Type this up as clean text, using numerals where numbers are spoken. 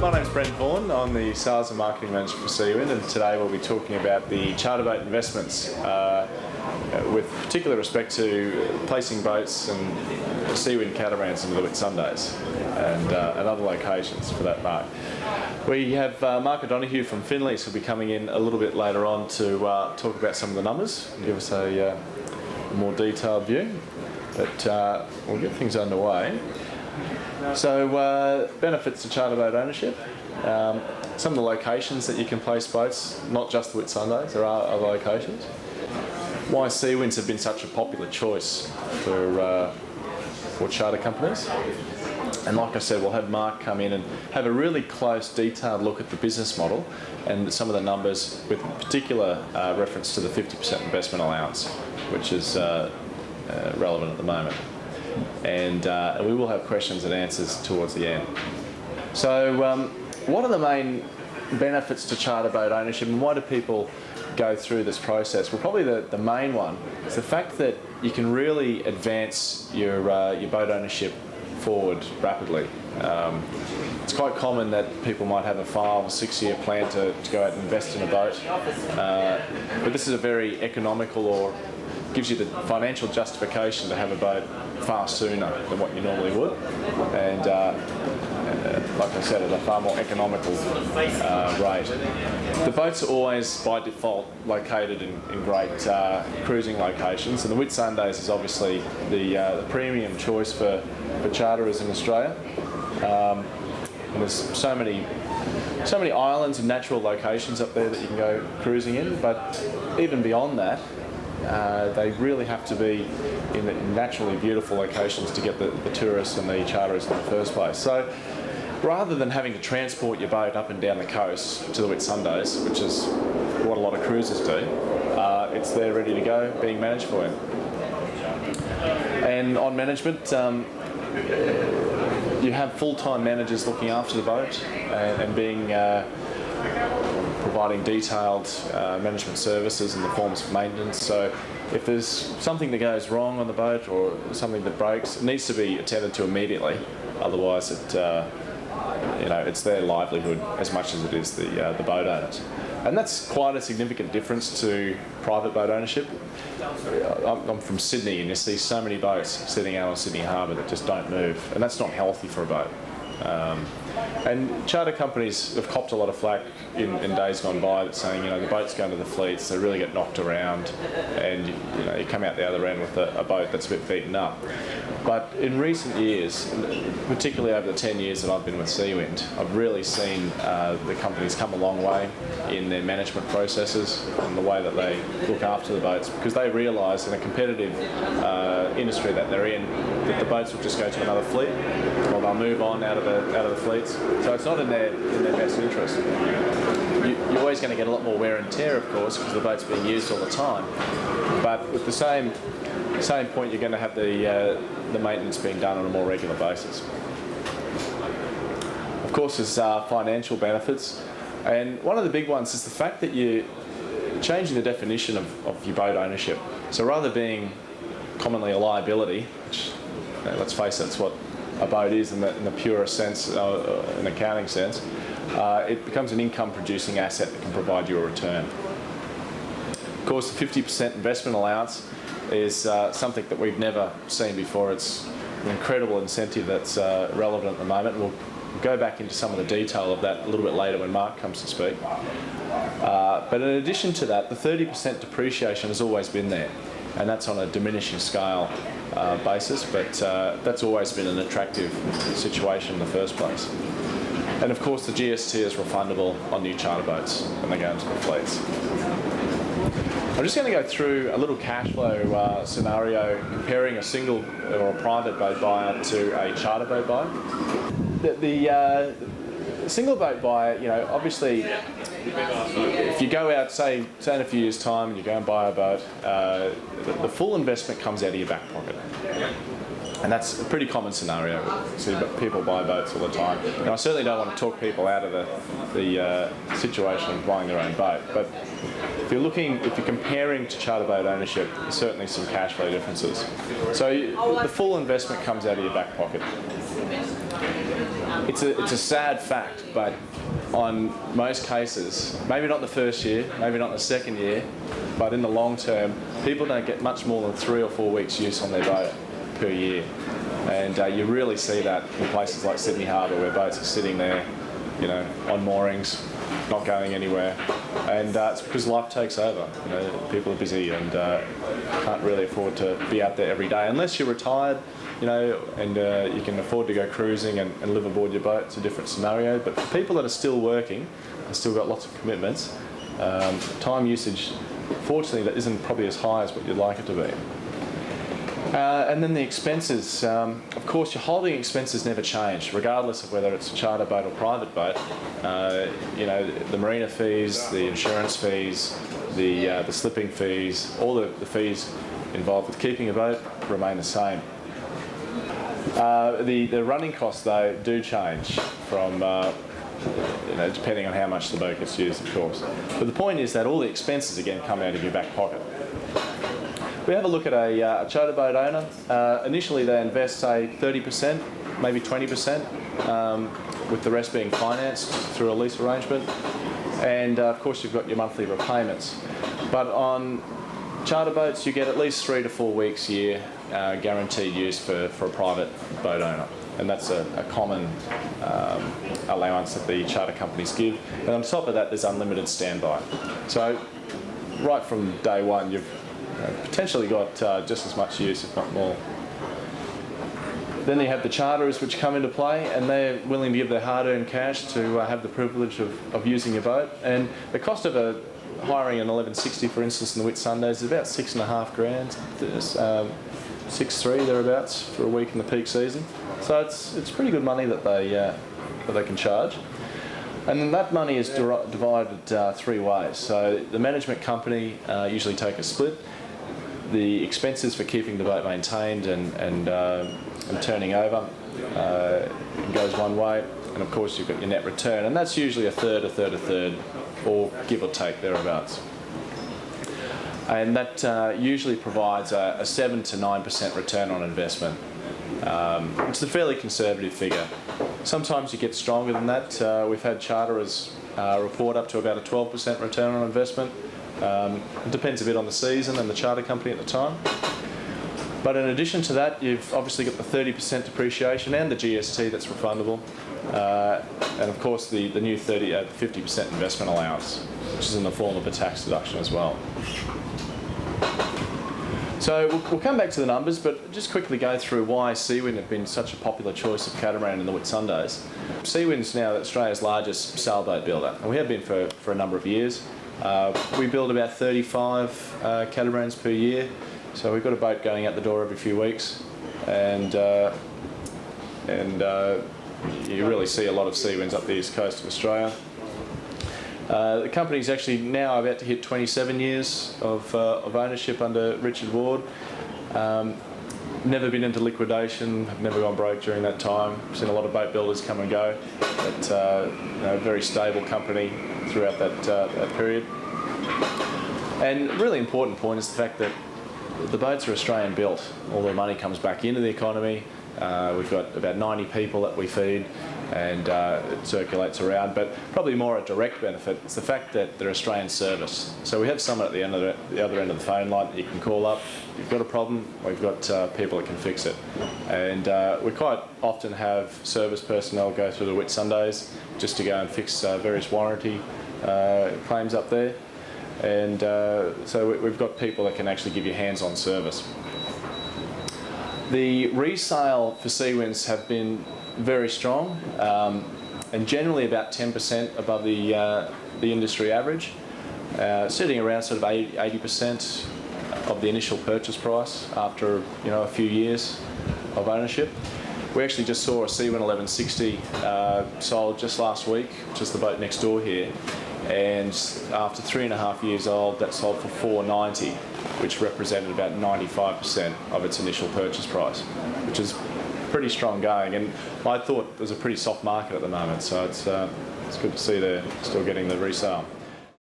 my name's Brent Vaughan. I'm the Sales and Marketing Manager for Seawind, and today we'll be talking about the charter boat investments with particular respect to placing boats and Seawind catamarans into the Whitsundays and other locations for that mark. We have Mark O'Donoghue from Finlease who'll be coming in a little bit later on to talk about some of the numbers and give us a more detailed view, but we'll get things underway. So benefits to charter boat ownership, some of the locations that you can place boats, not just the Whitsundays, there are other locations. Why Seawinds have been such a popular choice for charter companies. And like I said, we'll have Mark come in and have a really close, detailed look at the business model and some of the numbers with particular reference to the 50% investment allowance, which is relevant at the moment. And we will have questions and answers towards the end. So what are the main benefits to charter boat ownership, and why do people go through this process? Well, probably the main one is the fact that you can really advance your boat ownership forward rapidly. It's quite common that people might have a 5 or 6 year plan to go out and invest in a boat, but this is a very economical, or gives you the financial justification to have a boat far sooner than what you normally would, and like I said, at a far more economical rate. The boats are always by default located in great cruising locations, and the Whitsundays is obviously the premium choice for charterers in Australia. And there's so many islands and natural locations up there that you can go cruising in, but even beyond that, they really have to be in naturally beautiful locations to get the tourists and the charterers in the first place. So rather than having to transport your boat up and down the coast to the Whitsundays, which is what a lot of cruisers do, it's there ready to go, being managed for you. And on management, you have full-time managers looking after the boat and being providing detailed management services in the forms of maintenance. So if there's something that goes wrong on the boat or something that breaks, it needs to be attended to immediately. Otherwise, it's their livelihood as much as it is the boat owners. And that's quite a significant difference to private boat ownership. I'm from Sydney, and you see so many boats sitting out on Sydney Harbour that just don't move, and that's not healthy for a boat. And charter companies have copped a lot of flack in days gone by that's saying, the boats go into the fleets, they really get knocked around, and you come out the other end with a boat that's a bit beaten up. But in recent years, particularly over the 10 years that I've been with Seawind, I've really seen the companies come a long way in their management processes and the way that they look after the boats, because they realise in a competitive industry that they're in, that the boats will just go to another fleet, or they'll move on out of the fleets. So it's not in their best interest. You're always going to get a lot more wear and tear, of course, because the boat's being used all the time. But with the same point, you're going to have the maintenance being done on a more regular basis. Of course, there's financial benefits, and one of the big ones is the fact that you're changing the definition of your boat ownership. So rather than being commonly a liability, which, let's face it, it's what a boat is in the purest sense, an accounting sense, it becomes an income-producing asset that can provide you a return. Of course, the 50% investment allowance is something that we've never seen before. It's an incredible incentive that's relevant at the moment. We'll go back into some of the detail of that a little bit later when Mark comes to speak. But in addition to that, the 30% depreciation has always been there, and that's on a diminishing scale basis, but that's always been an attractive situation in the first place. And of course, the GST is refundable on new charter boats when they go into the fleets. I'm just going to go through a little cash flow scenario comparing a single or a private boat buyer to a charter boat buyer. The single boat buyer, obviously, if you go out, say in a few years' time, and you go and buy a boat, the full investment comes out of your back pocket. And that's a pretty common scenario. See, people buy boats all the time. And I certainly don't want to talk people out of the situation of buying their own boat. But if you're comparing to charter boat ownership, there's certainly some cash flow differences. So the full investment comes out of your back pocket. It's a sad fact, but on most cases, maybe not the first year, maybe not the second year, but in the long term, people don't get much more than 3 or 4 weeks use on their boat per year. And you really see that in places like Sydney Harbour, where boats are sitting there, you know, on moorings, not going anywhere. And it's because life takes over. You know, people are busy and can't really afford to be out there every day. Unless you're retired, you know, and you can afford to go cruising and live aboard your boat, it's a different scenario. But for people that are still working and still got lots of commitments, time usage, fortunately, that isn't probably as high as what you'd like it to be. And then the expenses. Of course, your holding expenses never change, regardless of whether it's a charter boat or private boat. You know, the marina fees, the insurance fees, the slipping fees, all the fees involved with keeping a boat remain the same. The running costs, though, do change from, you know, depending on how much the boat gets used, of course. But the point is that all the expenses, again, come out of your back pocket. We have a look at a charter boat owner. Initially, they invest, say, 30%, maybe 20%, with the rest being financed through a lease arrangement. And, of course, you've got your monthly repayments. But on charter boats, you get at least 3 to 4 weeks a year guaranteed use for a private boat owner. And that's a common allowance that the charter companies give. And on top of that, there's unlimited standby. So right from day one, you've potentially got just as much use, if not more. Then you have the charterers which come into play, and they're willing to give their hard-earned cash to have the privilege of using your boat. And the cost of hiring an 1160, for instance, in the Whitsundays is about $6,500, 6,300 thereabouts for a week in the peak season. So it's pretty good money that they can charge. And then that money is divided 3 ways. So the management company usually take a split. The expenses for keeping the boat maintained and turning over goes one way, and of course you've got your net return, and that's usually a third, or give or take thereabouts. And that usually provides a 7 to 9% return on investment, which is a fairly conservative figure. Sometimes you get stronger than that. We've had charterers report up to about a 12% return on investment. It depends a bit on the season and the charter company at the time. But in addition to that, you've obviously got the 30% depreciation and the GST that's refundable. And of course the new 50% investment allowance, which is in the form of a tax deduction as well. So we'll come back to the numbers, but just quickly go through why Seawind have been such a popular choice of catamaran in the Whitsundays. Seawind's now Australia's largest sailboat builder, and we have been for a number of years. We build about 35 catamarans per year, so we've got a boat going out the door every few weeks, and you really see a lot of Seawinds up the east coast of Australia. The company's actually now about to hit 27 years of ownership under Richard Ward. Never been into liquidation, have never gone broke during that time. Seen a lot of boat builders come and go, but you know, a very stable company throughout that period. And a really important point is the fact that the boats are Australian built. All the money comes back into the economy. We've got about 90 people that we feed, and it circulates around, but probably more a direct benefit is the fact that they're Australian service. So we have someone at the other end of the phone line that you can call up. If you've got a problem, we've got people that can fix it. And we quite often have service personnel go through the Whitsundays just to go and fix various warranty claims up there. And so we've got people that can actually give you hands-on service. The resale for Seawinds have been very strong, and generally about 10% above the industry average, sitting around sort of 80% of the initial purchase price after a few years of ownership. We actually just saw a Seawind 1160 sold just last week, which is the boat next door here, and after 3.5 years old, that sold for $490, which represented about 95% of its initial purchase price, which is pretty strong going. And I thought there's a pretty soft market at the moment, so it's good to see they're still getting the resale.